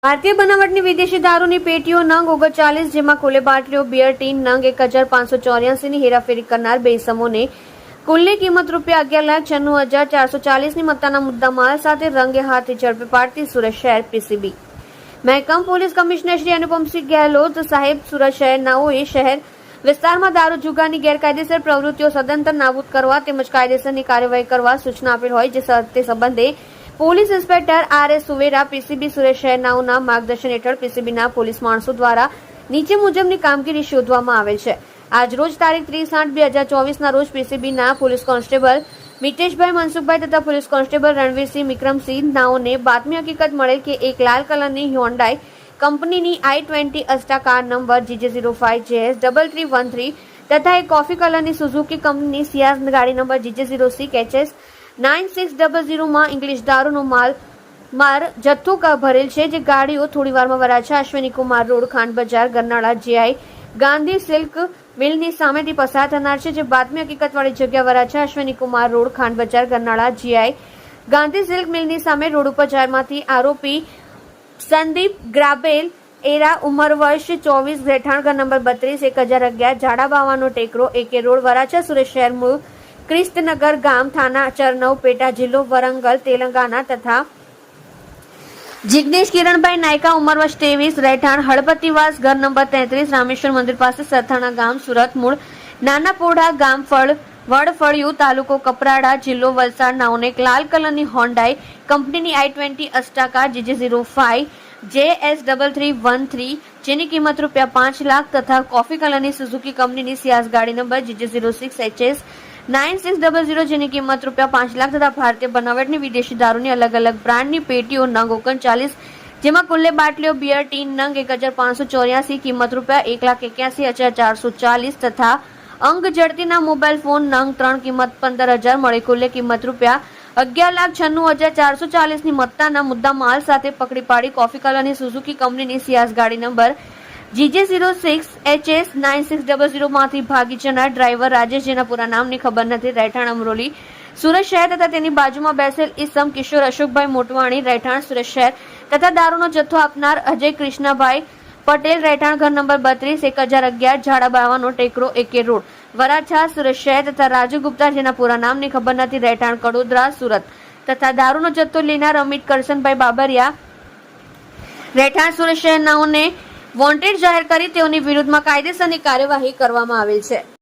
ભારતીય બનાવટની વિદેશી દારૂની પેટીઓ નંગ 39, જેમાં કુલે બાટલીઓ બિયર ટીન નંગ 1584ની હેરાફેરી કરનાર બે ઇસમોને કુલની કિંમત ₹11,96,440ની મત્તાના મુદ્દામાલ સાથે રંગે હાથે ઝડપી પાડતી સુરત શહેર પીસીબી મહેકમ પોલીસ કમિશનર શ્રી અનુપમસિંહ ગેહલોત સાહેબ સુરત શહેરનાઓએ શહેર વિસ્તારમાં દારૂ જુગારની ગેરકાયદેસર પ્રવૃત્તિઓ સદંતર નાબૂદ કરવા તેમજ કાયદેસરની કાર્યવાહી કરવા સૂચના આપેલ હોય તે સંબંધે police inspector R S. Suvera PCB Surat શહેરનાઓના માર્ગદર્શન હેઠળ પીસીબીના પોલીસ માણસો દ્વારા નીચે મુજબની કામગીરી શોધવામાં આવેલ છે। આજરોજ તારીખ 30/8/2024ના રોજ પીસીબીના પોલીસ કોન્સ્ટેબલ મિતેશભાઈ મનસુખભાઈ તથા પોલીસ કોન્સ્ટેબલ રણવીરસિંહ વિક્રમસિંહ નાઓને બાતમી હકીકત મળેલ કે એક લાલ કલરની હ્યુન્ડાઈ કંપનીની i20 અસ્ટા કાર નંબર GJ05JS3313 તથા એક કોફી કલરની સુઝુકી કંપનીની સિયાઝ ગાડી નંબર GJ06HS 9600 ઇંગ્લિશ દારૂનો માલ જથ્થો ભરેલ છે, જે ગાડીઓ થોડીવારમાં વરાછા અશ્વિની કુમાર રોડ ખાંડ બજાર ગરનાળા જીઆઈ ગાંધી સિલ્ક મિલની સામેથી પસાર થનાર છે, જે બાતમી હકીકતવાળી જગ્યા વરાછા અશ્વિની કુમાર રોડ ખાંડ બજાર ગરનાળા જીઆઈ ગાંધી સિલ્ક મિલની સામે રોડ ઉપર જાહેરમાંથી આરોપી સંદીપ ગ્રાબેલ એરા ઉંમર વર્ષ 24 રહેઠાણ ઘર number 32 1011 ઝાડાબાવાનો ટેકરો AK road Varachha Surat શહેર મૂળ ક્રિસ્તનગર ગામ થાના ચરનવ પેટા જિલ્લો વરંગલ તેલંગાણા તથા જિગ્નેશ કિરણભાઈ નાયકા ઉંમર વર્ષ 23 રહેઠાણ હળપતિવાસ ઘર નંબર 33 રામેશ્વર મંદિર પાસે સરથાણા ગામ સુરત મૂળ નાના પોઢા ગામ વડફળિયું તાલુકો કપરાડા જિલ્લો વલસાડ નાઓને એક લાલ કલરની હોન્ડાઈ કંપનીની i20 અસ્ટા કાર GJ05JS3313 જેની કિંમત ₹5 લાખ તથા કોફી કલરની સુઝુકી કંપનીની સિયાઝ ગાડી નંબર GJ06HS 9600 જેની કિંમત ₹5 લાખ તથા ભારતીય બનાવટની વિદેશી દારૂની અલગ અલગ બ્રાન્ડની પેટીઓ નંગ 39, જેમાં કુલ્લે બાટલીઓ બિયર ટીન નંગ 1584 કિંમત ₹1,81,440 તથા અંગ જડતીના મોબાઈલ ફોન નંગ 3 કિંમત 15,000 મળી કુલ્લે કિંમત ₹11,96,440ની મત્તાના મુદ્દા માલ સાથે પકડી પાડી કોફી કલરની સુઝુકી કંપનીની સિયાઝ ગાડી નંબર GJ06HS 9600 માંથી ભાગી જનાર ડ્રાઈવર રાજેશ, જેના પૂરા નામની ખબર નથી, રહેઠાણ અમરોલી સુરત શહેર તથા તેની બાજુમાં બેસેલ ઈસમ કિશોર અશોકભાઈ મોટવાણી રહેઠાણ સુરત શહેર તથા દારૂનો જથ્થો આપનાર અજય કૃષ્ણભાઈ પટેલ રહેઠાણ ઘર number 32 1011 ઝાડાબાવાનો ટેકરો AK road Varachha Surat શહેર તથા રાજુ ગુપ્તા, જેના પૂરા નામની ખબર નથી, રહેઠાણ કડોદરા સુરત તથા દારૂનો જથ્થો લેનાર અમિત કરશનભાઈ બાબરિયા રહેઠાણ સુરત શહેરનાઓને વોન્ટેડ જાહેર કરી તેઓની વિરુદ્ધમાં કાયદેસરની કાર્યવાહી કરવામાં આવેલ છે।